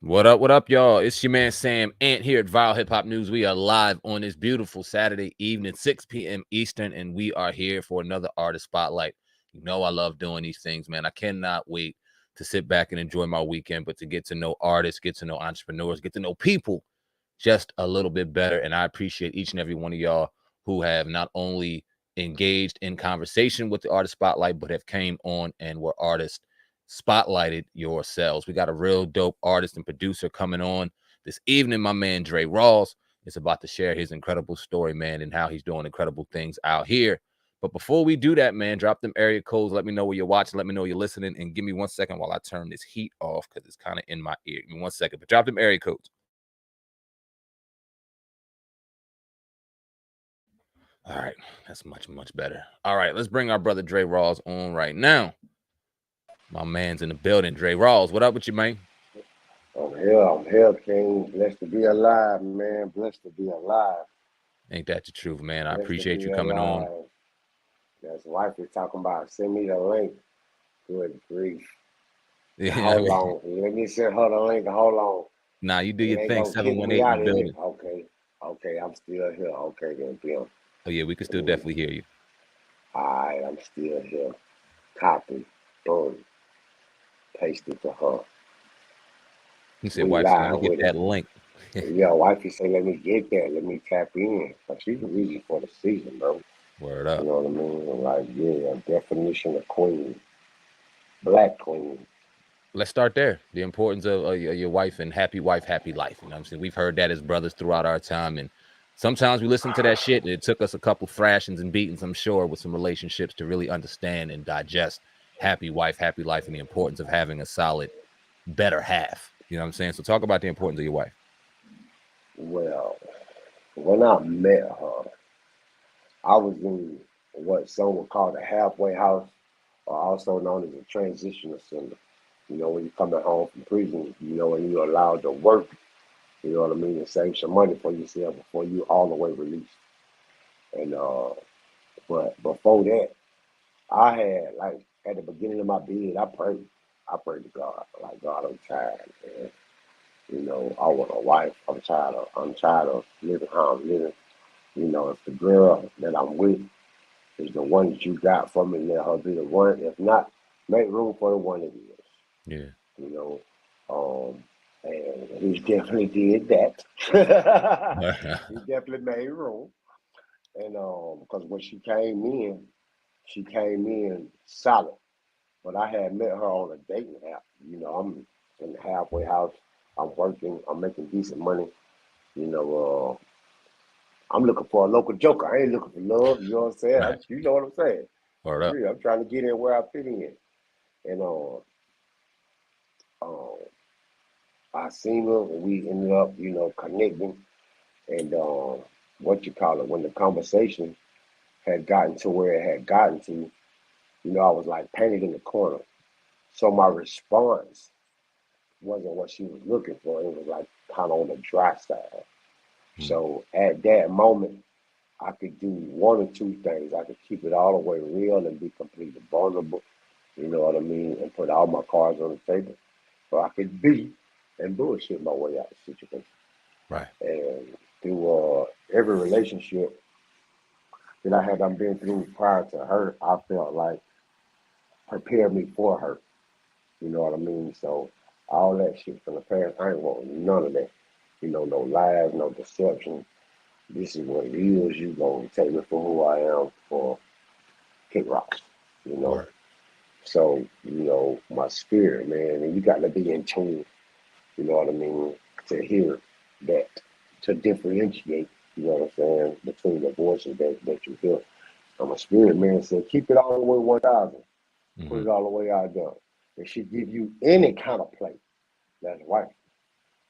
What up, y'all? It's your man Sam Ant here at Viral Hip Hop News. We are live on this beautiful Saturday evening, 6 p.m. Eastern, and we are here for another artist spotlight. You know I love doing these things, man. I cannot wait to sit back and enjoy my weekend, but to get to know artists, get to know entrepreneurs, get to know people just a little bit better. And I appreciate each and every one of y'all who have not only engaged in conversation with the artist spotlight, but have came on and were artists spotlighted yourselves. We got a real dope artist and producer coming on this evening. My man Dre Rawls is about to share his incredible story, man, and how he's doing incredible things out here. But before we do that, man, drop them area codes. Let me know where you're watching. Let me know you're listening. And give me 1 second while I turn this heat off because it's kind of in my ear. Give me 1 second. But drop them area codes. All right. That's much, much better. All right. Let's bring our brother Dre Rawls on right now. My man's in the building. Dre Rawls, what up with you, man? I'm here, King. Blessed to be alive, man. Blessed to be alive. Ain't that the truth, man? I Blessed to appreciate be you coming alive. on. That's wife is talking about. Send me the link. Good grief. Yeah, Hold on. Let me send her the link. Hold on. Nah, you do It your ain't thing. gonna kick me 718 in the out of it. building. Okay. Okay, I'm still here. Okay, then, Bill. Oh, yeah, we can still definitely hear you. All right, I'm still here. Copy. Boom. Paste it to her. He said, We wife, so let me live get with it. that link. Yeah, wifey say, let me get that. Let me tap in. So she's the reason for the season, bro. Word You up. know what I mean? Like, yeah, definition of queen, black queen. Let's start there. The importance of your wife and happy wife, happy life. You know what I'm saying? We've heard that as brothers throughout our time. And sometimes we listen to that shit, and it took us a couple thrashings and beatings, I'm sure, with some relationships to really understand and digest happy wife, happy life, and the importance of having a solid, better half. You know what I'm saying? So talk about the importance of your wife. Well, when I met her, I was in what some would call the halfway house, or also known as a transitional center. You know, when you're coming home from prison, you know, and you're allowed to work, you know what I mean, and save some money for yourself before you all the way released. And but before that, I had like at the beginning of my bid, I prayed. I prayed to God, like God, I'm tired, man. You know, I want a wife. I'm tired of living how I'm living. You know, if the girl that I'm with is the one that you got for me, let her be the one. If not, make room for the one it is. Yeah. You know, and he definitely did that. He definitely made room, and because when she came in solid. But I had met her on a dating app. You know, I'm in the halfway house. I'm working. I'm making decent money. You know, I'm looking for a local joker. I ain't looking for love. You know what I'm saying? Right. You know what I'm saying? Word For up. real. I'm trying to get in where I fit in. And um, I seen her and we ended up, you know, connecting. And what you call it, when the conversation had gotten to where it had gotten to, you know, I was like painted in the corner. So my response wasn't what she was looking for. It was like kind of on the dry side. Hmm. So at that moment, I could do one or two things. I could keep it all the way real and be completely vulnerable, you know what I mean, and put all my cards on the table. Or I could be and bullshit my way out of the situation. Right. And through every relationship that I had been through prior to her, I felt like prepared me for her. You know what I mean? So all that shit from the past, I ain't want none of that. You know, no lies, no deception. This is what it is. You gonna take me for who I am for kick rocks. You know. Word. So, you know, my spirit, man, and you gotta be in tune, you know what I mean, to hear that, to differentiate, you know what I'm saying, between the voices that you hear. So my spirit man said, keep it all the way 1,000. Put Hmm. it all the way out there. If she give you any kind of play, that's wife.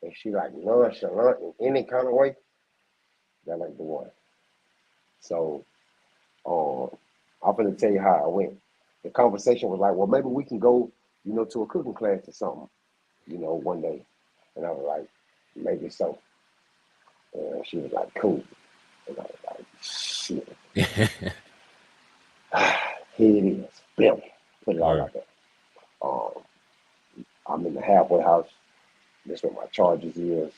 If she like nonchalant in any kind of way, that ain't the one. So um, I'm gonna tell you how it went. The conversation was like, well, maybe we can go, you know, to a cooking class or something, you know, one day. And I was like, maybe so. And she was like, cool. And I was like, shit. Here it is. Bam. Put it all Word. out there. Um, I'm in the halfway house. That's what my charges is.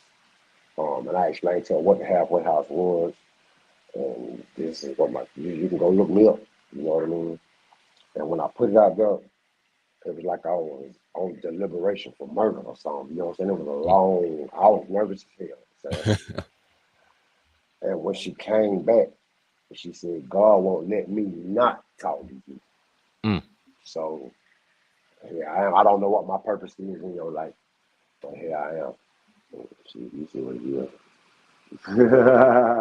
And I explained to her what the halfway house was, and this is what you can go look me up. You know what I mean? And when I put it out there, it was like I was on deliberation for murder or something. You know what I'm saying? It was a Mm. long. I was nervous as hell. So, and when she came back, she said, "God won't let me not talk to you." Mm. So here I am. I don't know what my purpose is in your life, but here I am. You see what it is.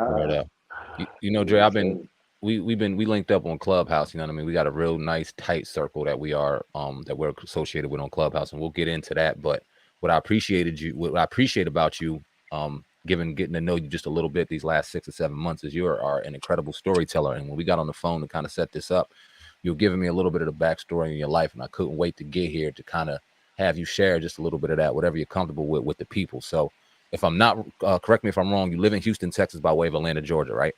Right up. You know, You Dre, know what I'm I've been saying? we linked up on Clubhouse, you know what I mean? We got a real nice tight circle that we're associated with on Clubhouse, and we'll get into that. But what I appreciate about you, given getting to know you just a little bit these last 6 or 7 months, is you are an incredible storyteller. And when we got on the phone to kind of set this up, you're giving me a little bit of the backstory in your life, and I couldn't wait to get here to kind of have you share just a little bit of that, whatever you're comfortable with the people. So if I'm not, correct me if I'm wrong, you live in Houston, Texas by way of Atlanta, Georgia, right?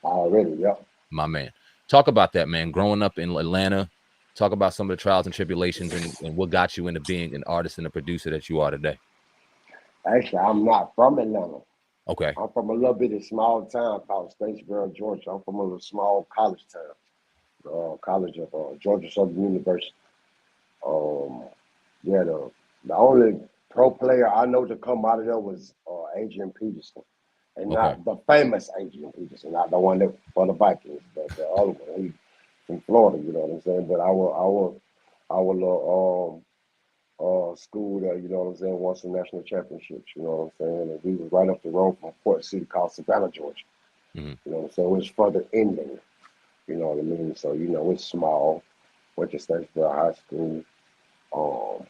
Already, yep. My man. Talk about that, man. Growing up in Atlanta, talk about some of the trials and tribulations and what got you into being an artist and a producer that you are today. Actually, I'm not from Atlanta. Okay. I'm from a little bit of small town called Statesboro, Georgia. I'm from a little small college town, College of Georgia Southern University. Um, yeah, the only pro player I know to come out of there was Adrian Peterson, and Okay. not the famous Adrian Peterson, not the one that for the Vikings, but the other one. He from Florida, you know what I'm saying? But our little school there, you know what I'm saying, won some national championships, you know what I'm saying? And we was right up the road from Port City called Savannah, Georgia. Mm-hmm. You know what I'm saying? It was further inland, you know what I mean? So, you know, it's small. Went to Statesboro High School. Um,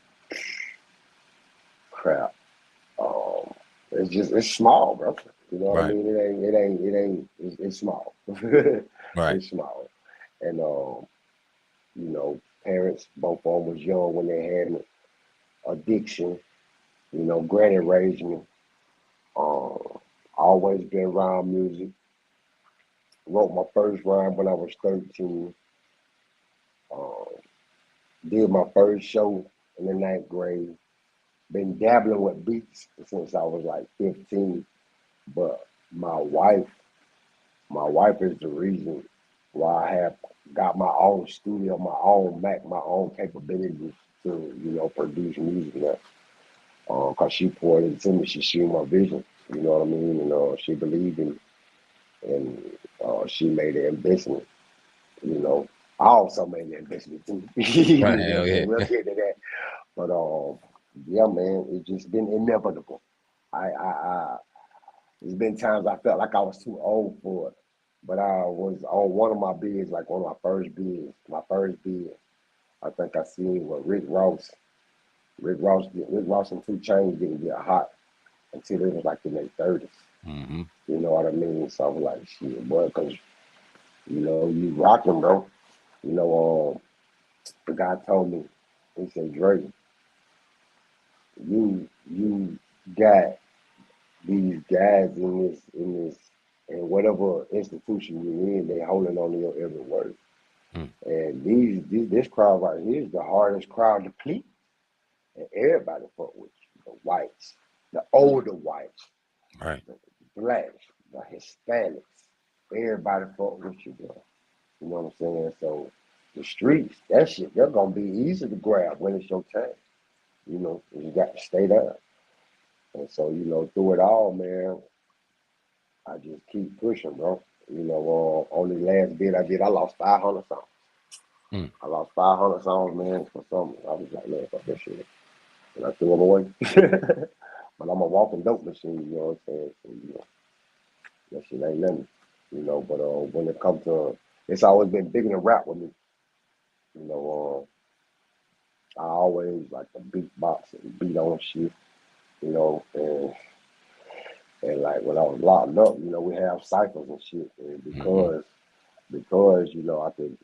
crap. Um, it's small, bro. You know what I Right. mean? It's small. Right. It's small. And you know, parents, both of them was young when they had me. Addiction, you know, granny raised me. Always been around music. Wrote my first rhyme when I was 13. Um, did my first show in the ninth grade. Been dabbling with beats since I was like 15. But my wife is the reason why I have got my own studio, my own Mac, my own capabilities to, you know, produce music now. Cause she poured into me, she seen my vision, you know what I mean? And she believed in me, and she made an investment, you know. I also made an investment too. You Right. know what Hell I'm yeah. saying? We'll get to that. But yeah, man, it's just been inevitable. I there's been times I felt like I was too old for it. But I was on one of my bids, like one of my first bids. My first bid, I think I seen what Rick Ross and 2 Chainz didn't get hot until it was like in their 30s. Mm-hmm. You know what I mean? So I was like, shit, boy, because, you know, you rocking, bro. You know, the guy told me, he said, Dre, you got these guys in whatever institution you're in, they holding on to your every word. Mm. And this crowd right here is the hardest crowd to please. And everybody fuck with you. The whites, the older whites, Right. the blacks, the Hispanics. Everybody fuck with you, bro. You know what I'm saying? So the streets, that shit, they're gonna be easy to grab when it's your time. You know, you got to stay there. And so, you know, through it all, man, I just keep pushing, bro. You know, on the last bid I did, I lost 500 songs. Mm. I lost 500 songs, man, for something. I was like, man, fuck that shit. And I threw them away. But I'm a walking dope machine, you know what I'm saying? So, you know, that shit ain't nothing. You know, but when it comes to, it's always been bigger than rap with me. You know, I always like to beatbox and beat on shit, you know, and like when I was locked up, you know, we have ciphers and shit. And Mm-hmm. because, you know, I could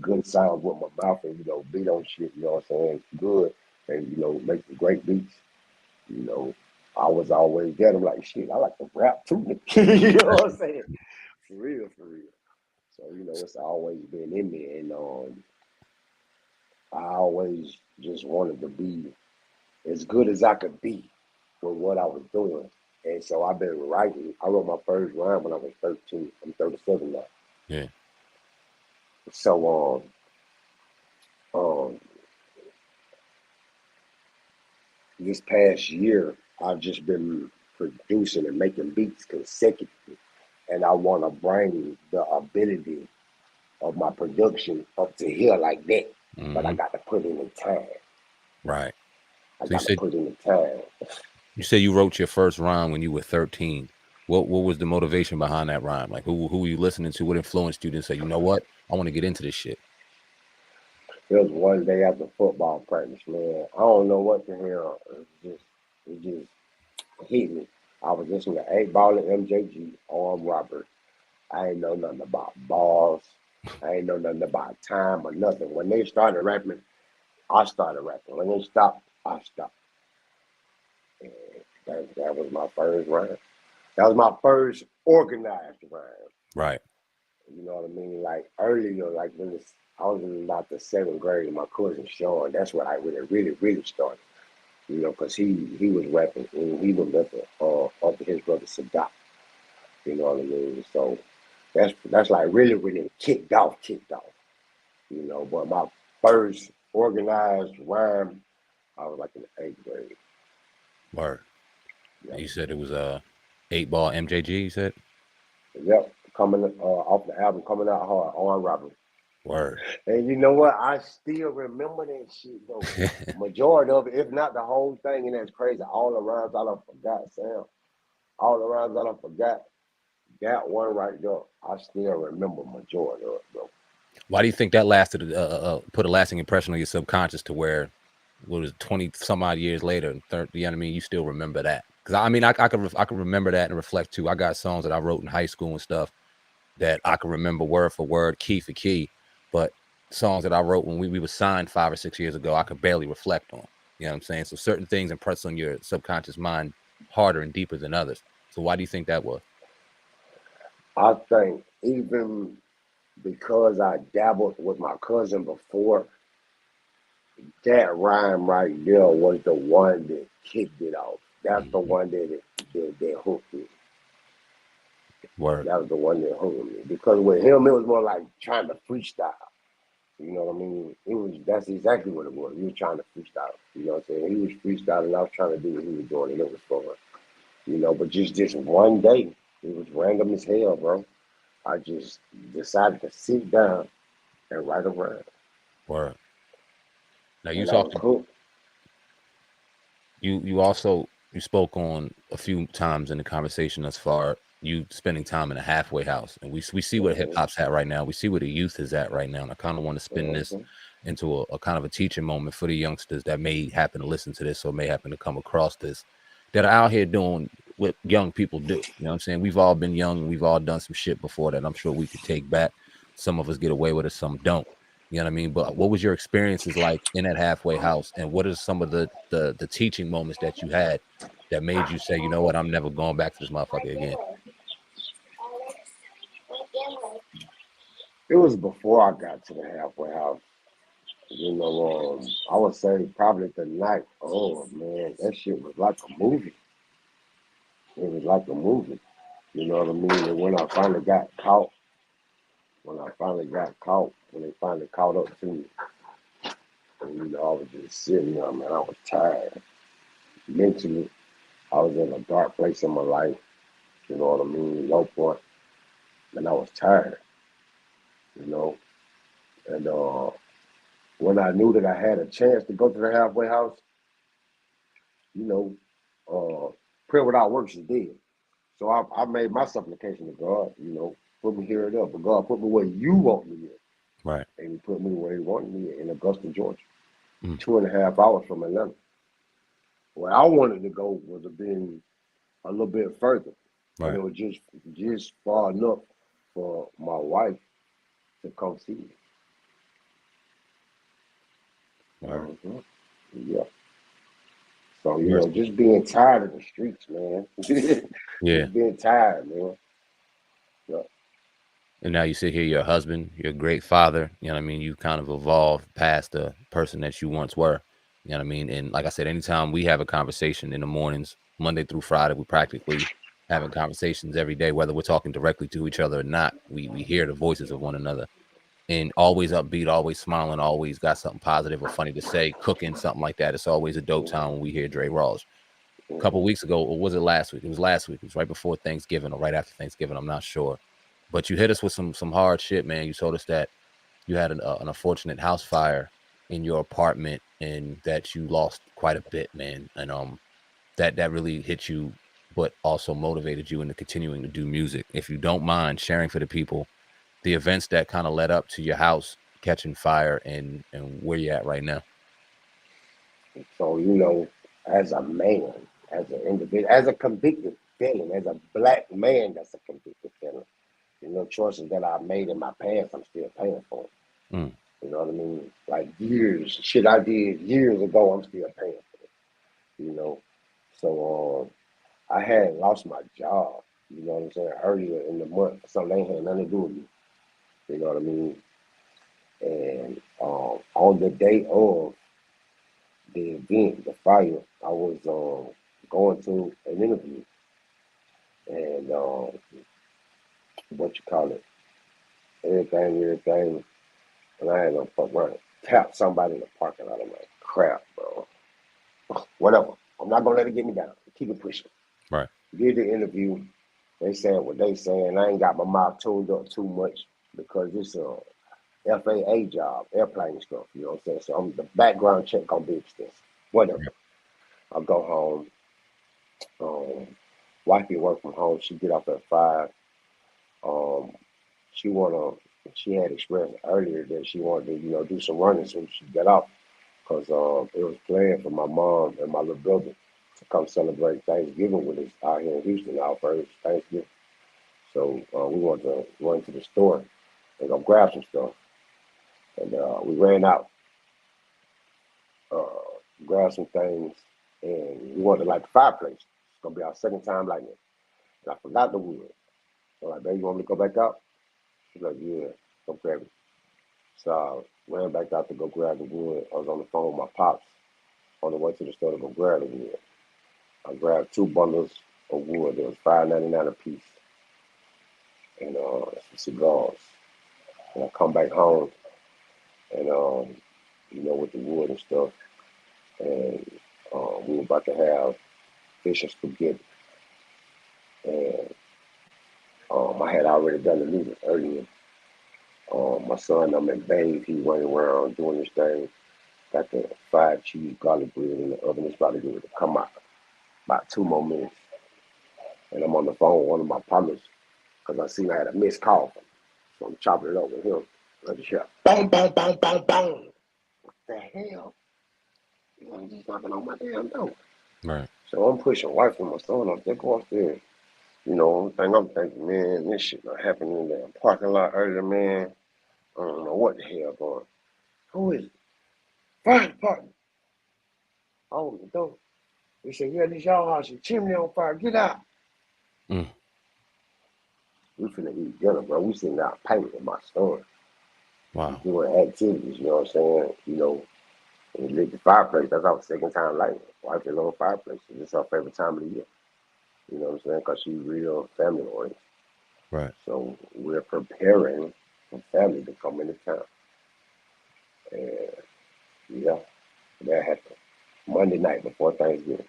good sounds with my mouth and, you know, beat on shit, you know what I'm saying? Good. And, you know, make some great beats. You know, I was always there. I'm like, shit, I like to rap too. You know what I'm saying? For real, for real. So, you know, it's always been in me. And I always just wanted to be as good as I could be with what I was doing. And so I've been writing. I wrote my first rhyme when I was 13. I'm 37 now. Yeah. So this past year, I've just been producing and making beats consecutively, and I want to bring the ability of my production up to here like that. But I Mm-hmm. got to put in the time. Right. I So you got to said put in the time. you said you wrote your first rhyme when you were 13. What was the motivation behind that rhyme? Like who were you listening to? What influenced you to say, you know what? I want to get into this shit. It was one day after football practice, man. I don't know what the hell. It just hit me. I was listening to 8 Ball and MJG armed robbery. I ain't know nothing about balls. I ain't know nothing about time or nothing. When they started rapping, I started rapping. When they stopped, I stopped. And that was my first rhyme. That was my first organized rhyme. Right. You know what I mean? Like earlier, like I was in about the 7th grade, and my cousin Sean. That's what I really started. You know, because he was rapping and he was rapping up to his brother Sadat. You know what I mean? So that's like really kicked off. You know, but my first organized rhyme, I was like in the 8th grade. Word. Yep. You said it was 8 Ball MJG, you said? Yep. Coming off the album, coming out hard on Robert. Word. And you know what? I still remember that shit though. Majority of it, if not the whole thing, and that's crazy. All the rhymes I done forgot, Sam. All the rhymes I done forgot. That one right there, I still remember majority of it, bro. Why do you think that lasted put a lasting impression on your subconscious to where what was it, 20 some odd years later, 30, you know what I mean? You still remember that? Because I mean, I could remember that and reflect too. I got songs that I wrote in high school and stuff that I can remember word for word, key for key. But songs that I wrote when we were signed 5 or 6 years ago, I could barely reflect on. You know what I'm saying? So certain things impress on your subconscious mind harder and deeper than others. So why do you think that was? I think even because I dabbled with my cousin before, that rhyme right there was the one that kicked it off. That's the Mhm. one that hooked me. Word. That was the one that hooked me. Because with him, it was more like trying to freestyle. You know what I mean? That's exactly what it was. He was trying to freestyle. You know what I'm saying? He was freestyling. I was trying to do what he was doing, and it was fun. You know, but just this one day, it was random as hell, bro. I just decided to sit down and write a rhyme, Word. Now you and I was talked hooked. you also you spoke on a few times in the conversation thus far you spending time in a halfway house, and we see where hip Mm-hmm, hop's at right now. We see where the youth is at right now, and I kind of want to spin this mm-hmm. into a kind of a teaching moment for the youngsters that may happen to listen to this or may happen to come across this, that are out here doing what young people do. You know what I'm saying? We've all been young and we've all done some shit before that I'm sure we could take back. Some of us get away with it, some don't. You know what I mean? But what was your experiences like in that halfway house? And what are some of the teaching moments that you had that made you say, you know what, I'm never going back to this motherfucker again? It was before I got to the halfway house. You know, I would say probably the night. Oh man, that shit was like a movie. It was like a movie. You know what I mean? And when I finally got caught, when they finally caught up to me, and you know, I was just sitting there, man. I was tired mentally. I was in a dark place in my life. You know what I mean? Low point, and I was tired. You know, and when I knew that I had a chance to go to the halfway house, you know, prayer without works is dead. So I made my supplication to God, you know, put me here and there. But God, put me where you want me at. Right. And he put me where he wanted me at, in Augusta, Georgia, Mm, 2.5 hours from Atlanta. Where I wanted to go was have been a little bit further. But right. it was just far enough for my wife to come see me. Right. Yeah. So, you know, Mercy. just being tired of the streets, man. Yeah. Just being tired, man. Yeah. And now you sit here, your husband, you're a great father. You know what I mean? You kind of evolved past the person that you once were. You know what I mean? And like I said, anytime we have a conversation in the mornings, Monday through Friday, we practically having conversations every day, whether we're talking directly to each other or not. We hear the voices of one another, and always upbeat, always smiling, always got something positive or funny to say, cooking, something like that. It's always a dope time when we hear Dre Rawls. A couple weeks ago, or was it last week? It was last week. It was right before Thanksgiving or right after Thanksgiving. I'm not sure. But you hit us with some hard shit, man. You told us that you had an unfortunate house fire in your apartment and that you lost quite a bit, man. And that really hit you, but also motivated you into continuing to do music. If you don't mind sharing for the people the events that kind of led up to your house catching fire and where you're at right now. So, as a man, as an individual, as a convicted felon, as a black man that's a convicted felon, choices that I made in my past, I'm still paying for. Mm. You know what I mean? Like shit I did years ago, I'm still paying for it. So I had lost my job, you know what I'm saying, earlier in the month. So they had nothing to do with me. You know what I mean? And on the day of the event, the fire, I was going to an interview, and what you call it, everything, and I had to fuck around, tap somebody in the parking lot. I'm like, crap, bro. Whatever. I'm not gonna let it get me down. Keep it pushing. Right. Did the interview. They saying what they saying. I ain't got my mouth tuned up too much because it's a FAA job, airplane stuff. You know what I'm saying? So the background check gonna be extensive. Whatever. Right. I'll go home. Wifey work from home. She get off at 5. Um, she wanna. She had expressed earlier that she wanted to, do some running so she got off because it was planned for my mom and my little brother to come celebrate Thanksgiving with us out here in Houston, our first Thanksgiving. So we wanted to run to the store and go grab some stuff. And we ran out, uh, grabbed some things, and we wanted to light the fireplace. It's going to be our second time lighting it. And I forgot the wood. So I'm like, baby, you want me to go back out? She's like, yeah, go grab it. So I ran back out to go grab the wood. I was on the phone with my pops on the way to the store to go grab the wood. I grabbed 2 bundles of wood. It was $5.99 a piece, and some cigars. And I come back home, and with the wood and stuff, and we were about to have fish and spaghetti, and I had already done the music earlier. My son, I'm in bathe. He running around doing his thing. Got the fried cheese garlic bread in the oven. It's about to get ready to come out. About 2 more minutes, and I'm on the phone with one of my partners because I seen I had a missed call from him. So I'm chopping it up with him. I just hear bang, bang, bang, bang, bang. What the hell? Just knocking on my damn door. Right. So I'm pushing wife and my son up. They go upstairs. I'm thinking, man, this shit not happening in the parking lot earlier, man. I don't know what the hell going. Who is it? Fire department. Oh, the door. They said, yeah, this y'all house, your chimney on fire. Get out. Mm. We finna eat dinner, bro. We sitting out painting in my store. Wow. Doing activities, you know what I'm saying? And we lit the fireplace. That's our second time lighting it. Wife is on fireplace. It's our favorite time of the year. You know what I'm saying? Because she's real family oriented. Right. So we're preparing for family to come into town. And yeah, that happened Monday night before Thanksgiving.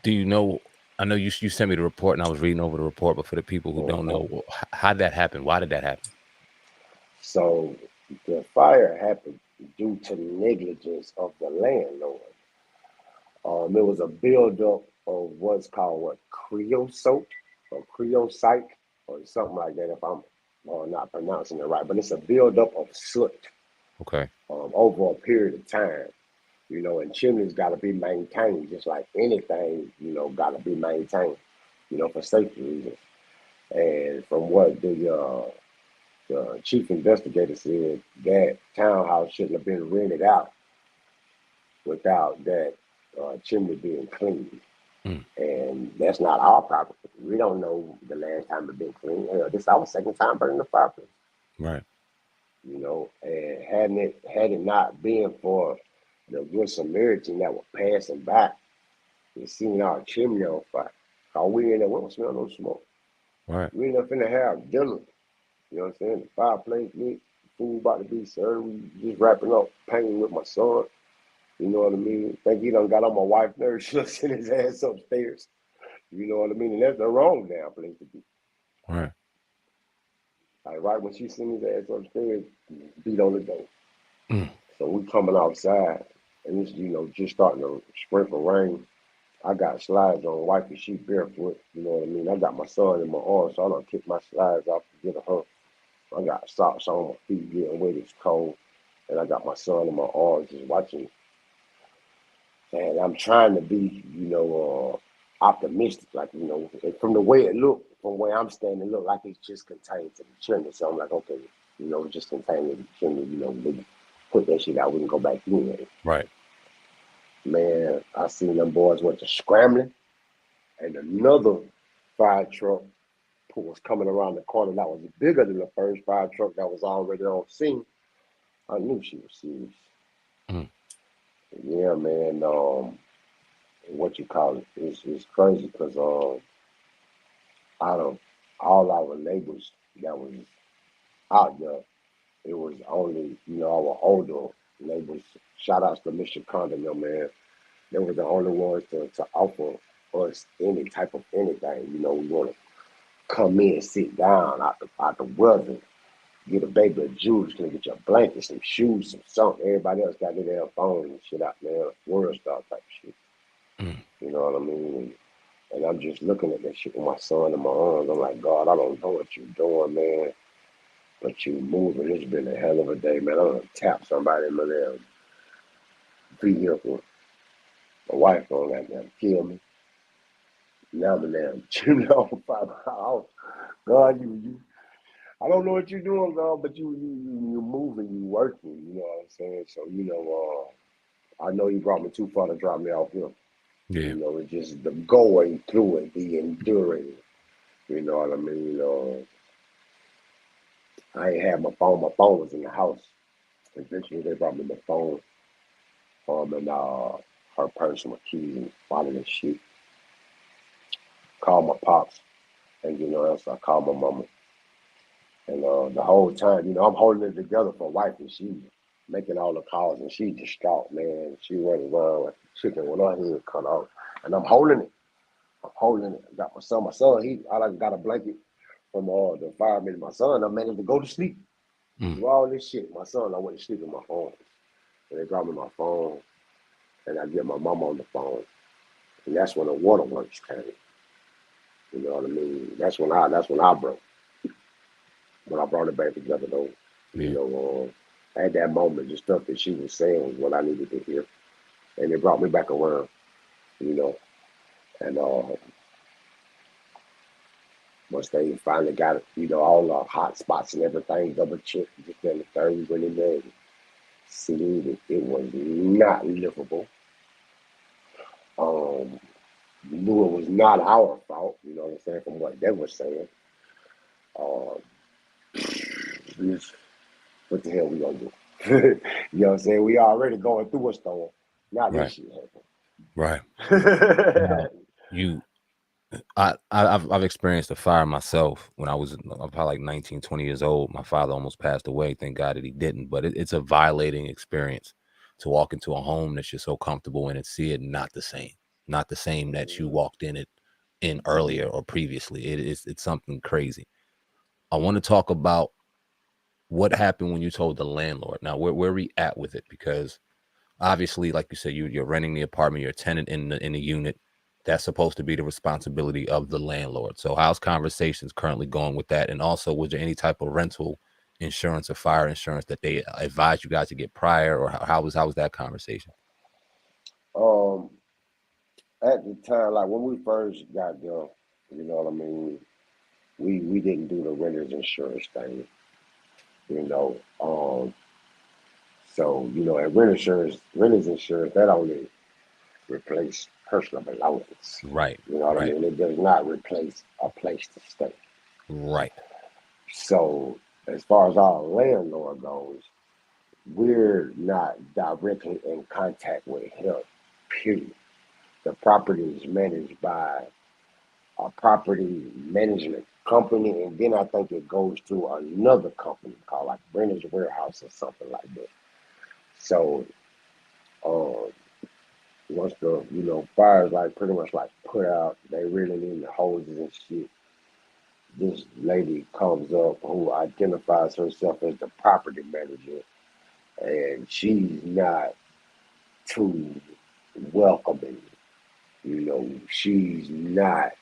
Do you know? I know you sent me the report, and I was reading over the report. But for the people who don't know, how did that happen? Why did that happen? So the fire happened due to negligence of the landlord. It was a buildup of what's called creosote or creocyte or something like that. If I'm not pronouncing it right, but it's a buildup of soot. Okay. Over a period of time. And chimneys got to be maintained just like anything, got to be maintained, for safety reasons. And from what the chief investigator said, that townhouse shouldn't have been rented out without that chimney being cleaned. Mm. And that's not our property. We don't know the last time it been cleaned. This is our second time burning the fireplace. Right. you know, and had it not been for the good Samaritan that was passing by and seeing our chimney on fire, cause we in there, we don't smell no smoke. Right. We ain't up finna have dinner. You know what I'm saying? The fireplace lit, food about to be served. We just wrapping up, painting with my son. You know what I mean? Think he done got on my wife's nerves. She'll send his ass upstairs. You know what I mean? And that's the wrong damn place to be. Right. Like right when she sent his ass upstairs, beat on the door. Mm. So we coming outside, and it's just starting to sprinkle rain. I got slides on, wifey she barefoot. You know what I mean? I got my son in my arms, so I don't kick my slides off to get her. I got socks on my feet, getting wet. It's cold, and I got my son in my arms, just watching. And I'm trying to be, optimistic, like from the way it looked, from where I'm standing, it looked like it's just contained to the chimney. So I'm like, okay, just contained to the chimney. We put that shit out, we can go back in there. Right. Man, I seen them boys went to scrambling, and another fire truck was coming around the corner that was bigger than the first fire truck that was already on scene. I knew she was serious. Mm. Yeah, man. What you call it? It's crazy because out of all our neighbors that was out there, it was only our older neighbors. Shout outs to Mr. Condon, man. They were the only ones to offer us any type of anything. We want to come in, sit down out the weather, get a baby of juice, can get your blanket, some shoes, some something. Everybody else got their phone and shit out, man. World star type shit. Mm. You know what I mean? And I'm just looking at that shit with my son in my arms. I'm like, God, I don't know what you're doing, man. But you moving. It's been a hell of a day, man. I'm gonna tap somebody in my damn vehicle. My wife gonna goddamn kill me. Now I'm damn chimney on fire. God, you. I don't know what you're doing, God, but you moving, you working. You know what I'm saying? So I know you brought me too far to drop me off here. Yeah. It's just the going through it, the enduring. You know what I mean? I ain't had my phone. My phone was in the house. Eventually, they brought me my phone. And her purse, my keys, and wallet and shit. Called my pops, and else I called my mama. And the whole time, I'm holding it together for wife, and she making all the calls, and she distraught, man. She running around like a chicken with her head cut off, and I'm holding it. I'm holding it. I got my son. I got a blanket from the fireman. My son, I managed to go to sleep. Mm. Do all this shit. My son, I went to sleep with my phone. And they brought me my phone, and I get my mom on the phone. And that's when the waterworks came. You know what I mean? That's when I broke. When I brought it back together, though. Yeah. At that moment, the stuff that she was saying was what I needed to hear. And it brought me back around, you know. And once they finally got it, all the hot spots and everything, double checked, just then the third we went in there and seen that it was not livable. Um, we knew it was not our fault, you know what I'm saying, from what they were saying. Uh, what the hell we gonna do? You know what I'm saying? We already going through a storm. Now this Right. shit Right. happened. Now, I've experienced a fire myself when I was probably like 19, 20 years old. My father almost passed away. Thank God that he didn't. But it's a violating experience to walk into a home that you're so comfortable in and see it not the same that you walked in earlier or previously. It's something crazy. I want to talk about what happened when you told the landlord. Now, where we at with it? Because obviously, like you said, you're renting the apartment, you're a tenant in the unit. That's supposed to be the responsibility of the landlord. So how's conversations currently going with that? And also, was there any type of rental insurance or fire insurance that they advised you guys to get prior, or how was that conversation? um, at the time, like when we first got there, you know what I mean, we didn't do the renter's insurance thing, you know. So, and renter's insurance, that only replace personal belongings. Right, You know what I right, mean? It does not replace a place to stay. right. So As far as our landlord goes, we're not directly in contact with him, period. The property is managed by a property management company, and then I think it goes through another company called like Brenner's Warehouse or something like that. So, um, once the fire's like pretty much like put out, they really need the hoses and shit. This lady comes up who identifies herself as the property manager, and she's not too welcoming. She's not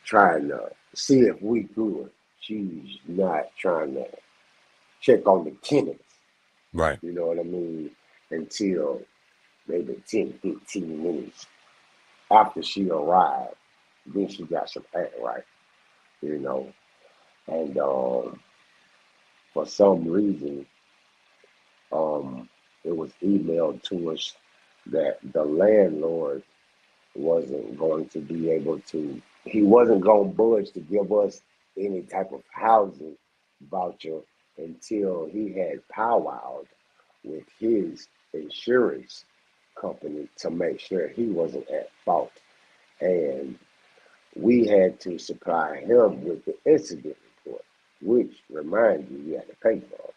trying to see if we good. She's not trying to check on the tenants, Right. you know what I mean, until maybe 10, 15 minutes after she arrived. Then she got some act right, you know. And for some reason, um, it was emailed to us that the landlord wasn't going to be able to, he wasn't going to budge to give us any type of housing voucher until he had powwowed with his insurance company to make sure he wasn't at fault. And we had to supply him with the incident report, which, remind you, had to pay for.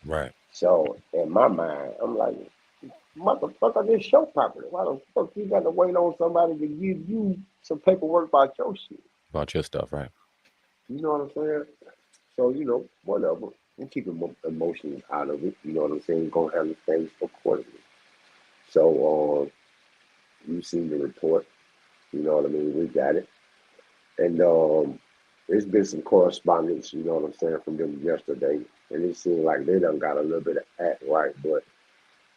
Right. So in my mind, I'm like, motherfucker, this your property. Why the fuck you got to wait on somebody to give you some paperwork about your shit? About your stuff, right? You know what I'm saying? So, whatever. We keep emotions out of it. You know what I'm saying? We're going to handle things accordingly. So, you see the report. You know what I mean? We got it. And there's been some correspondence, you know what I'm saying, from them yesterday. And it seems like they done got a little bit of act right. But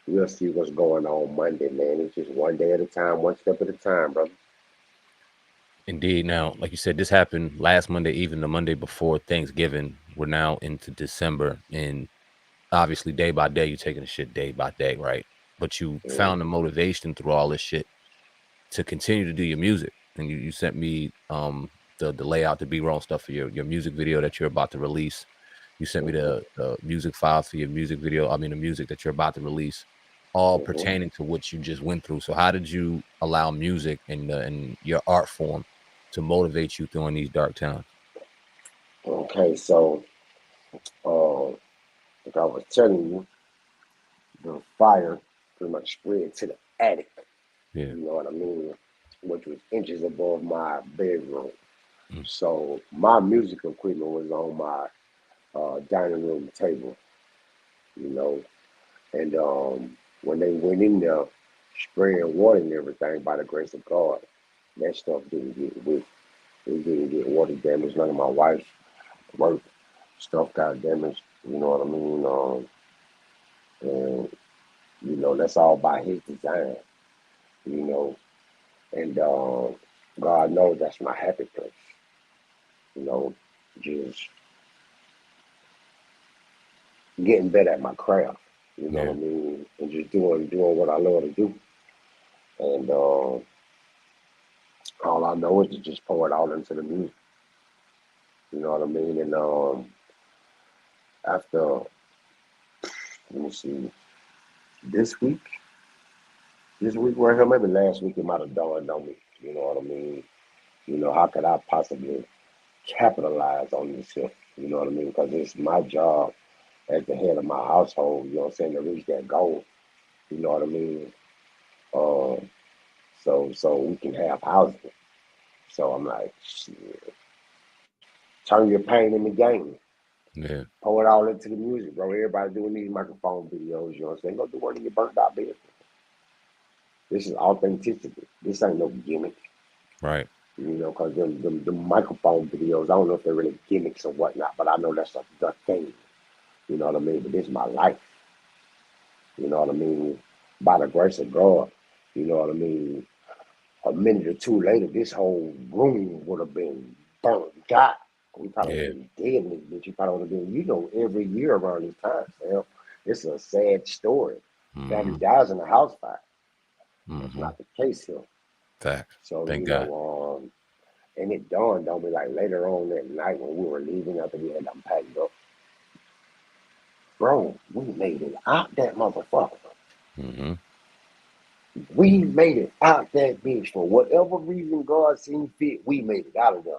we'll see what's going on Monday, man. It's just one day at a time, one step at a time, brother. Indeed. Now, like you said, this happened last Monday, even the Monday before Thanksgiving. We're now into December, and obviously, day by day, you're taking the shit day by day, right? But you found the Mm-hmm. motivation through all this shit to continue to do your music, and you sent me the layout, the B-roll stuff for your music video that you're about to release. You sent me Mm-hmm. the music files for your music video. I mean, the music that you're about to release, all Mm-hmm. pertaining to what you just went through. So, how did you allow music and your art form to motivate you during these dark times? Okay, so uh, like I was telling you, the fire pretty much spread to the attic. Yeah. You know what I mean? Which was inches above my bedroom. Mm. So my music equipment was on my dining room table, you know. And when they went in there spraying water and everything, by the grace of God, that stuff didn't get wet. It didn't get water damage. None of my wife's work stuff got damaged. You know what I mean? And that's all by His design. You know, and God knows that's my happy place. You know, just getting better at my craft. You know what Yeah. I mean? And just doing what I love to do. And all I know is to just pour it all into the music. You know what I mean? And after, let me see, this week, right here, maybe last week, it might have dawned on me. You know what I mean? How could I possibly capitalize on this here? You know what I mean? Because it's my job as the head of my household, you know what I'm saying, to reach that goal. You know what I mean? Um, so we can have housing. So I'm like, shit, turn your pain into game. Yeah. Pour it all into the music, bro. Everybody doing these microphone videos, you know what I'm saying? Go do one of your burnt out business. This is authenticity. This ain't no gimmick, Right. because the microphone videos, I don't know if they're really gimmicks or whatnot, but I know that's the thing. You know what I mean? But this is my life. You know what I mean? By the grace of God, you know what I mean? A minute or two later, this whole room would have been burnt, got. We probably would Yeah. have been dead in this bitch. You probably would have been, every year around this time, Sam. It's a sad story. Family Mm-hmm. dies in a house fire. That's Mm-hmm. not the case here. Facts. So, Thank God. And it dawned on me like later on that night when we were leaving after we had packed up, bro, we made it out that motherfucker. Mm-hmm. We made it out that bitch for whatever reason God seen fit. We made it out of there.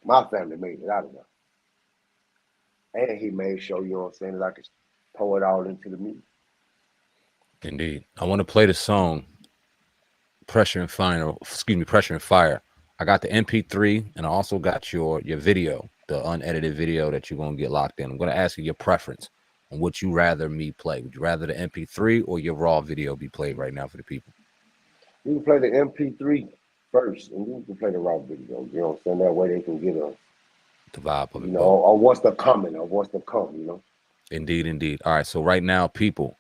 My family made it out of there, and he made sure, you know what I'm saying, that I could pour it all into the meat. Indeed. I want to play the song Pressure and Fire. Excuse me, Pressure and Fire. I got the MP3 and I also got your video, the unedited video that you're gonna get locked in. I'm gonna ask you your preference on what you rather me play. Would you rather the MP3 or your raw video be played right now for the people? You can play the MP3 first, and then you can play the raw video. You know what I'm saying? That way they can get the vibe of you it know, both. or what's the coming, or what's the come, you know. Indeed, indeed. All right, so right now, people,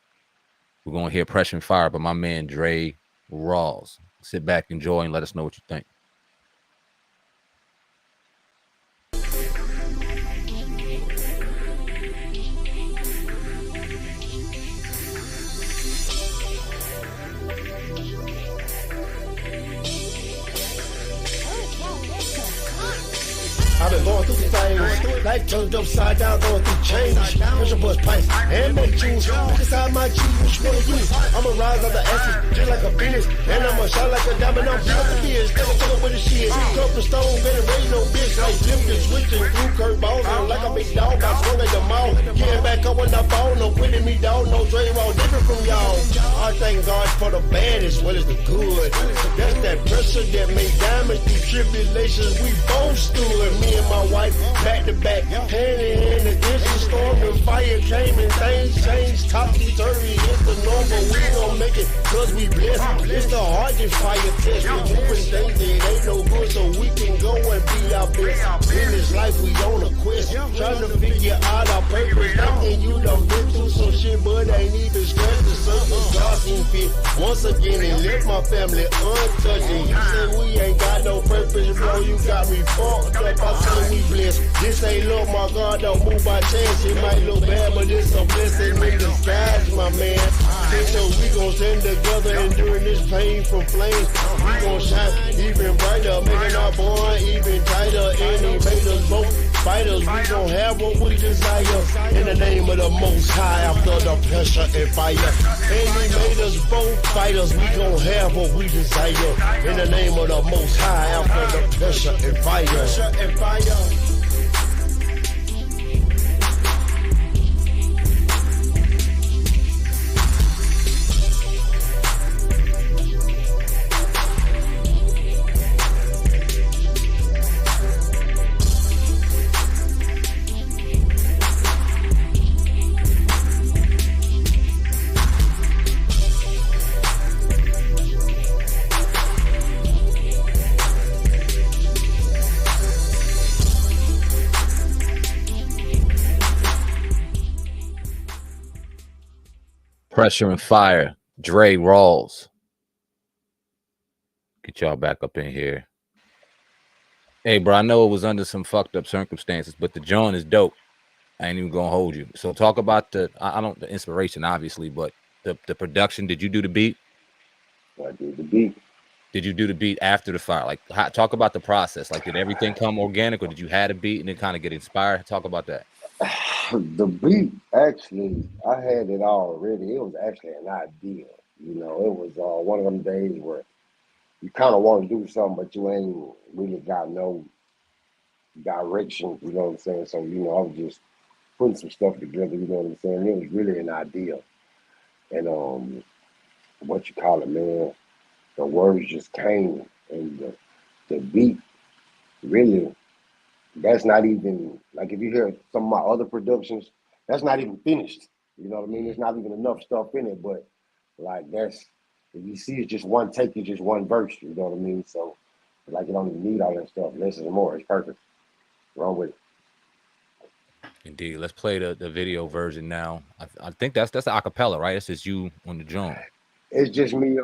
we're gonna hear Pressure and Fire by my man Dre Rawls. Sit back, enjoy, and let us know what you think. I've been going through things, life turned upside down, going through change. Pressure bust pipes, and make juice. Look inside my cheese, what you wanna use? I'ma rise out the ashes, just like a phoenix, and I'ma shine like a diamond. I'm proud to be a never fuck up with the shit. Couple stone, better raise no bitch. Like flipping, switching through curveballs, and like a big dog, I swung at the mall. Getting back up when I fall, no quitting me, dog. No Dre Rawls, different from y'all. I thank God for the bad as well as the good. That's that pressure that made diamonds through tribulations. We both stood, me and my wife, back to back, hand in hand against the storm. When fire came and things changed, topsy-turvy, it's the normal. We gon' make it, cause we blessed. It's the hardest fire test. We moving things that ain't no good, so we can go and be our best. In this life, we on a quest, trying to figure out our purpose. Thinking you done been through some shit, but ain't even scratched the surface. God seen fit once again and left my family untouched. And you say we ain't got no purpose, bro, you got me fucked up. I say we blessed. This ain't love, my God, don't move by chance. It might look bad, but it's a blessing in disguise, my man. So we gon' stand together and during this painful flames, we gon' shine even brighter, making our bond even tighter. And he made us both fighters. We gon' have what we desire in the name of the Most High. After the pressure and fire, and he made us both fighters. We gon' have what we desire in the name of the Most High. After the pressure and fire. Pressure and fire. Pressure and Fire, Dre Rawls. Get y'all back up in here. Hey, bro, I know it was under some fucked up circumstances, but the joint is dope. I ain't even gonna hold you. So talk about the inspiration, obviously, but the production. Did you do the beat? I did the beat. Did you do the beat after the fire? Like, talk about the process. Like, did everything come organic, or did you have a beat and then kind of get inspired? Talk about that. The beat, actually, I had it already. It was actually an idea. You know, it was one of them days where you kind of want to do something, but you ain't really got no direction. You know what I'm saying? So, you know, I was just putting some stuff together. You know what I'm saying? It was really an idea. And what you call it, man? The words just came, and the beat really. That's not even like if you hear some of my other productions, that's not even finished. You know what I mean? There's not even enough stuff in it, but like that's if you see it's just one take, it's just one verse. You know what I mean? So like you don't even need all that stuff. Less is more. It's perfect. Wrong with it. Indeed. Let's play the video version now. I think that's the acapella, right? It's just you on the drum. It's just me.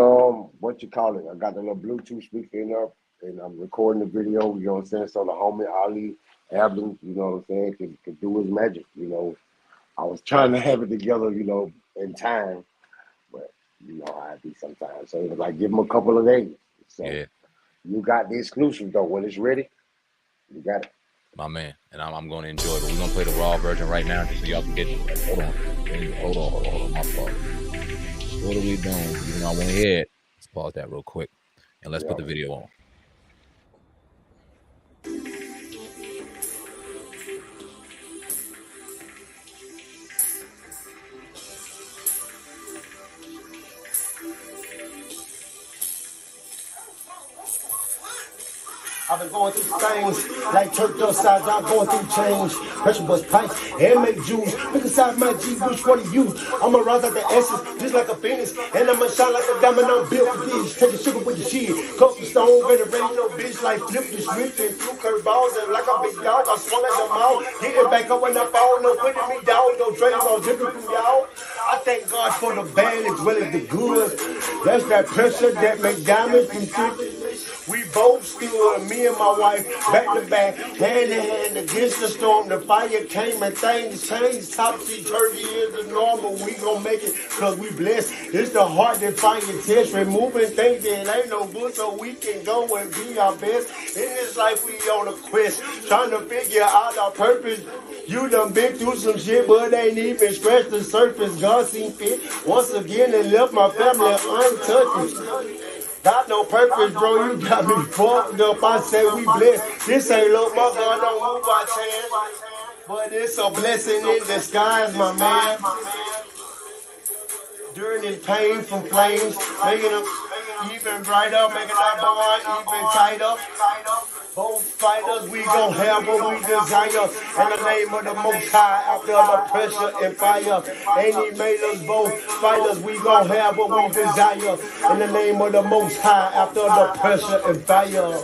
What you call it? I got the little Bluetooth speaker in there, and I'm recording the video. You know what I'm saying? So the homie Ali Abdul, you know what I'm saying, could do his magic. You know, I was trying to have it together, you know, in time, but you know how I be sometimes. So it was like give him a couple of days. So Yeah. You got the exclusive though. When it's ready, you got it. My man, and I'm going to enjoy it. But we're going to play the raw version right now just so y'all can get it. Hold on. My fault. What are we doing? Even though I want to hear it, let's pause that real quick. And let's put the video on. I've been going through things like turned upside down, going through change. Pressure bust pipes and make jewels. Look inside my G, which one of you? I'ma rise out the essence, just like a phoenix. And I'ma shine like a diamond, I'm built for this. Take a sugar with the shit. Coke the stone, ready, no bitch. Like flip the script and through curveballs. And like a big dog, I swung at them out. Get it back up when I fall, no putting me down. No dreams all different from y'all. I thank God for the bad as well as the good. That's that pressure that make diamonds from thick. We both stood, me and my wife, back to back, hand in hand against the storm. The fire came and things changed. Topsy-turvy is the normal. We gon' make it cause we blessed. It's the heart that find your test. Removing things that ain't no good so we can go and be our best. In this life we on a quest, trying to figure out our purpose. You done been through some shit, but ain't even scratched the surface. God seen fit once again and left my family untouched. Got no purpose, bro. You got me fucked up. I say we blessed. This ain't look, my God, don't move by chance. But it's a blessing in disguise, my man. During this pain from flames, making them even brighter, making our bond even tighter. Both fighters, we gon' have what we desire. In the name of the Most High, after the pressure and fire. Ain't He made us both fighters, we gon' have what we desire. In the name of the Most High, after the pressure and fire.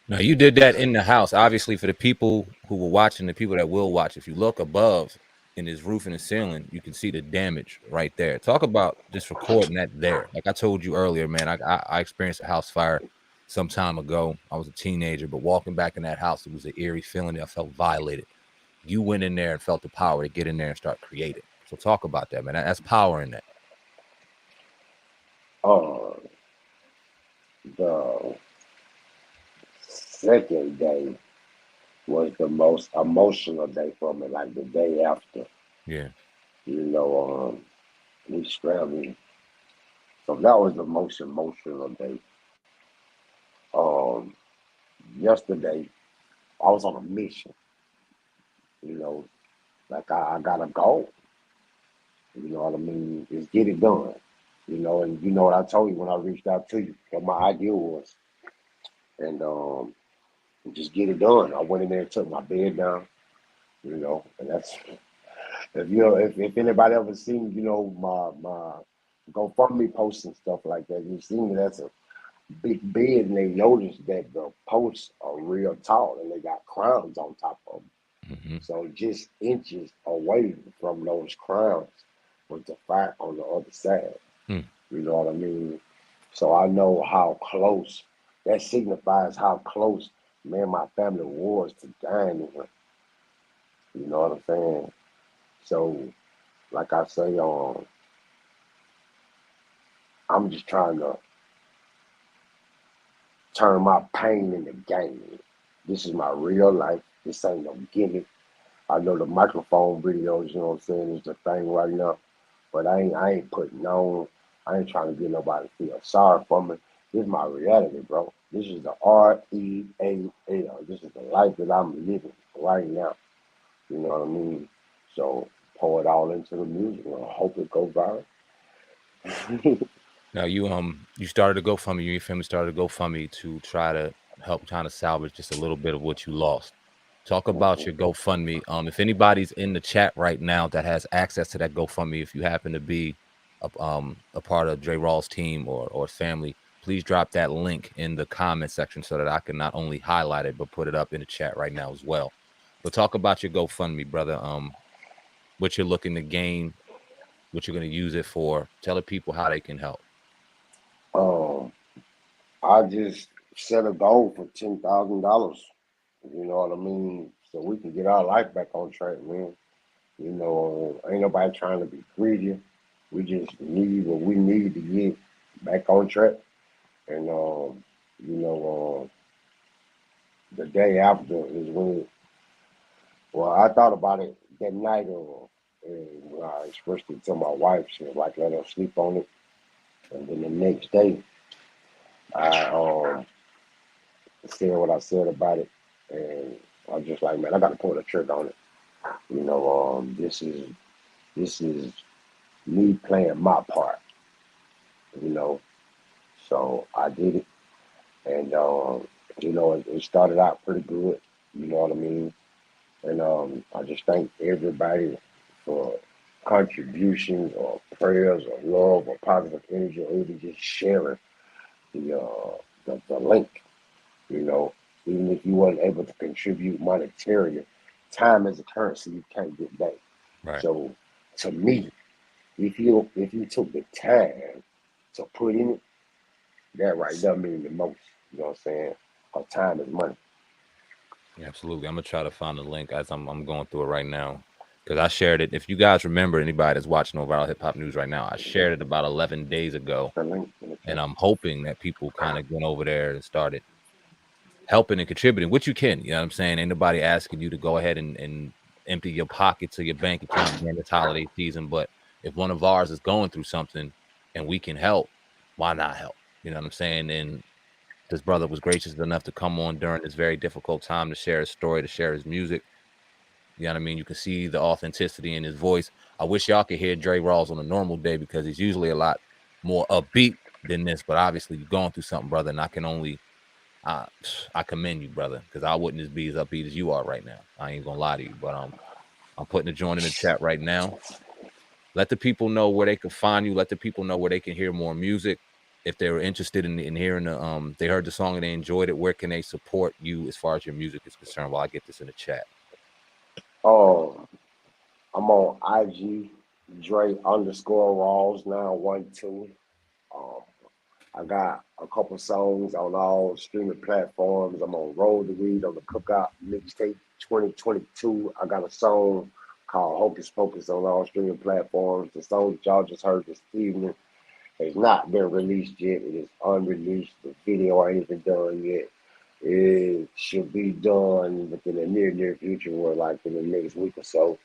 Now, you did that in the house. Obviously, for the people who were watching, the people that will watch, if you look above in his roof and the ceiling, you can see the damage right there. Talk about just recording that there. Like I told you earlier, man, I experienced a house fire some time ago. I was a teenager, but walking back in that house, it was an eerie feeling. I felt violated. You went in there and felt the power to get in there and start creating. So talk about that, man. That's power in that. The second day was the most emotional day for me, like the day after. Yeah. You know, we scrambled. So that was the most emotional day. Yesterday, I was on a mission. You know, like I got a goal. You know what I mean? Just get it done. You know, and you know what I told you when I reached out to you, what my idea was. And just get it done. I went in there and took my bed down, you know, and that's if anybody ever seen, you know, my GoFundMe posts and stuff like that, you've seen that's a big bed, and they noticed that the posts are real tall and they got crowns on top of them. Mm-hmm. So just inches away from those crowns was the fire on the other side. You know what I mean? So I know how close that signifies how close me and my family was to dying in here. You know what I'm saying? So, like I say, I'm just trying to turn my pain into gain. This is my real life. This ain't no gimmick. I know the microphone videos, you know what I'm saying, is the thing right now. But I ain't putting on. I ain't trying to get nobody to feel sorry for me. This is my reality, bro. This is the REAL. This is the life that I'm living right now. You know what I mean? So pour it all into the music and I hope it goes viral. Now you started a GoFundMe, you and your family started a GoFundMe to try to help trying to salvage just a little bit of what you lost. Talk about your GoFundMe. If anybody's in the chat right now that has access to that GoFundMe, if you happen to be a part of Dre Rawls' team or family, please drop that link in the comment section so that I can not only highlight it but put it up in the chat right now as well. But talk about your GoFundMe, brother. What you're looking to gain, what you're going to use it for. Tell the people how they can help. I just set a goal for $10,000. You know what I mean? So we can get our life back on track, man. You know, ain't nobody trying to be greedy. We just need what we need to get back on track. And you know, the day after is when, well, I thought about it that night, and when I expressed it to my wife, she was like, let her sleep on it. And then the next day, I said what I said about it, and I was just like, man, I got to pull the trigger on it. You know, this is me playing my part. You know, so I did it, and you know, it started out pretty good. You know what I mean? And I just thank everybody for contributions or prayers or love or positive energy or even just sharing the link. You know, even if you wasn't able to contribute monetarily, time is a currency you can't get back. Right. So to me, if you took the time to put in it, that right there means the most. You know what I'm saying? Because time is money. Yeah, absolutely. I'm gonna try to find the link as I'm going through it right now because I shared it. If you guys remember, anybody that's watching over Viral Hip Hop News right now, I shared it about 11 days ago, The link in the and chat. I'm hoping that people kind of went over there and started helping and contributing, which you can. You know what I'm saying? Ain't nobody asking you to go ahead and empty your pockets or your bank account during this holiday season. But if one of ours is going through something and we can help, why not help? You know what I'm saying? And this brother was gracious enough to come on during this very difficult time to share his story, to share his music. You know what I mean? You can see the authenticity in his voice. I wish y'all could hear Dre Rawls on a normal day because he's usually a lot more upbeat than this. But obviously, you're going through something, brother, and I can only I commend you, brother, because I wouldn't just be as upbeat as you are right now. I ain't gonna lie to you, but I'm putting the joint in the chat right now. Let the people know where they can find you. Let the people know where they can hear more music. If they were interested in hearing the they heard the song and they enjoyed it, where can they support you as far as your music is concerned? While I get this in the chat. Um, I'm on IG, Dre_Rawls 912. Um, I got a couple songs on all streaming platforms. I'm on Roll the Weed on the Cookout Mixtape 2022. I got a song called Hocus Pocus on all streaming platforms. The song that y'all just heard this evening has not been released yet. It is unreleased. The video ain't even done yet. It should be done within the near future, or like in the next week or so.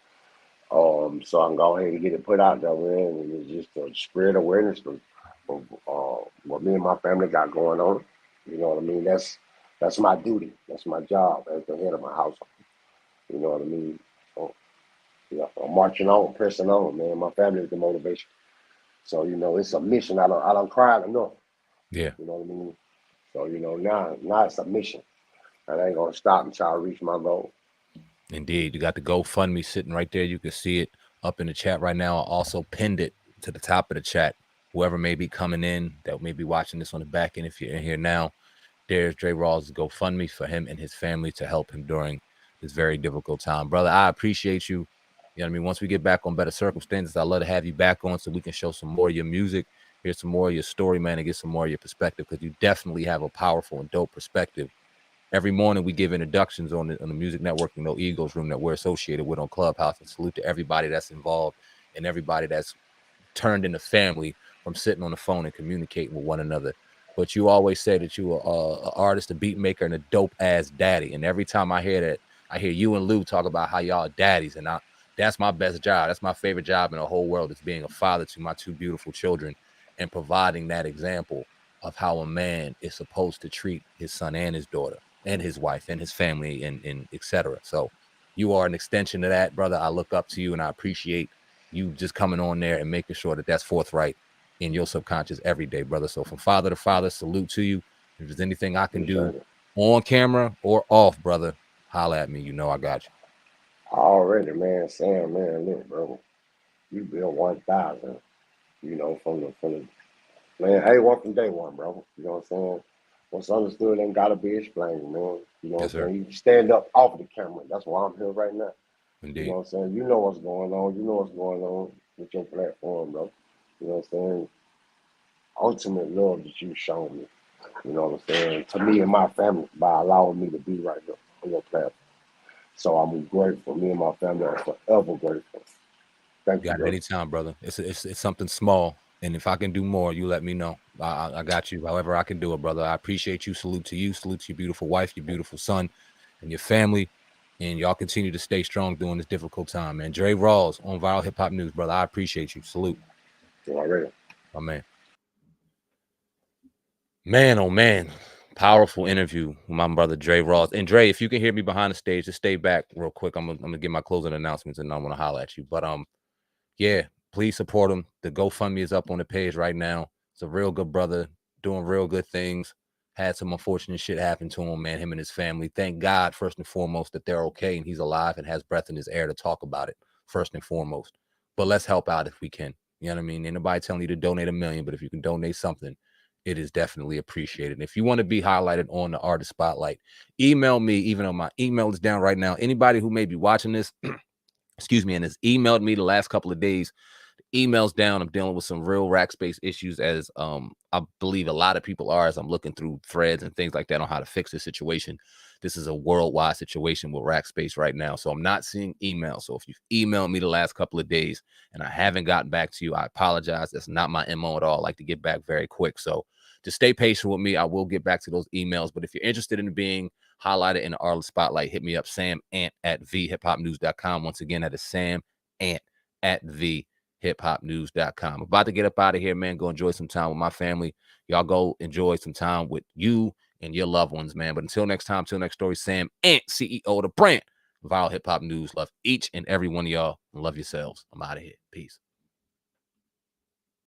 So I can go ahead and get it put out there, man. And it's just to spread awareness of what me and my family got going on. You know what I mean? That's my duty. That's my job as the head of my household. You know what I mean? So, I'm marching on, pressing on, man. My family is the motivation. So, it's a mission. I don't cry enough. Yeah. You know what I mean? So, now it's a mission. And I ain't gonna stop until I reach my goal. Indeed. You got the GoFundMe sitting right there. You can see it up in the chat right now. I also pinned it to the top of the chat. Whoever may be coming in that may be watching this on the back end, if you're in here now, there's Dre Rawls' GoFundMe for him and his family to help him during this very difficult time. Brother, I appreciate you. You know what I mean? Once we get back on better circumstances, I'd love to have you back on so we can show some more of your music, hear some more of your story, man, and get some more of your perspective, because you definitely have a powerful and dope perspective. Every morning we give introductions on the Music Network, No Egos room that we're associated with on Clubhouse, and salute to everybody that's involved and everybody that's turned into family from sitting on the phone and communicating with one another. But you always say that you are an artist, a beat maker, and a dope ass daddy. And every time I hear that, I hear you and Lou talk about how y'all are daddies, and that's my best job. That's my favorite job in the whole world, is being a father to my two beautiful children and providing that example of how a man is supposed to treat his son and his daughter and his wife and his family and etc. So you are an extension of that, brother. I look up to you and I appreciate you just coming on there and making sure that that's forthright in your subconscious every day, brother. So from father to father, salute to you. If there's anything I can do on camera or off, brother, holla at me. You know I got you. Already, man. Sam, man, look, bro. You built 1,000. From the man. Hey, one from day one, bro. You know what I'm saying? What's understood ain't gotta be explained, man. You know what I'm saying? You stand up off the camera. That's why I'm here right now. Indeed. You know what I'm saying? You know what's going on. You know what's going on with your platform, bro. You know what I'm saying? Ultimate love that you've shown me. You know what I'm saying? To me and my family, by allowing me to be right here on your platform. So I'm grateful. Me and my family are forever grateful. Thank You you, got it brother. anytime, brother. It's something small, and if I can do more, you let me know. I got you. However I can do it, brother. I appreciate you. Salute to you. Salute to your beautiful wife, your beautiful son, and your family. And y'all continue to stay strong during this difficult time, man. Dre Rawls on Viral Hip Hop News, brother. I appreciate you. Salute. Already. My man. Man, oh man. Powerful interview with my brother Dre Rawls. And Dre, if you can hear me behind the stage, just stay back real quick. I'm gonna get my closing announcements and I'm gonna holler at you. But yeah, please support him. The GoFundMe is up on the page right now. It's a real good brother doing real good things. Had some unfortunate shit happen to him, man, him and his family. Thank God, first and foremost, that they're okay and he's alive and has breath in his air to talk about it, first and foremost. But let's help out if we can. You know what I mean? Ain't nobody telling you to donate $1 million, but if you can donate something, it is definitely appreciated. And if you want to be highlighted on the Artist Spotlight, email me, even though my email is down right now. Anybody who may be watching this, excuse me, and has emailed me the last couple of days, emails down. I'm dealing with some real Rackspace issues, as I believe a lot of people are, as I'm looking through threads and things like that on how to fix this situation. This is a worldwide situation with Rackspace right now, so I'm not seeing emails. So if you've emailed me the last couple of days and I haven't gotten back to you, I apologize. That's not my MO at all. I like to get back very quick, so just stay patient with me. I will get back to those emails. But if you're interested in being highlighted in the Artist Spotlight, hit me up, SamAnt at vhiphopnews.com. Once again, that is SamAnt at vhiphopnews.com. I'm about to get up out of here, man. Go enjoy some time with my family. Y'all go enjoy some time with you and your loved ones, man. But until next time, till next story, SamAnt, CEO of the brand, Viral Hip Hop News. Love each and every one of y'all and love yourselves. I'm out of here. Peace.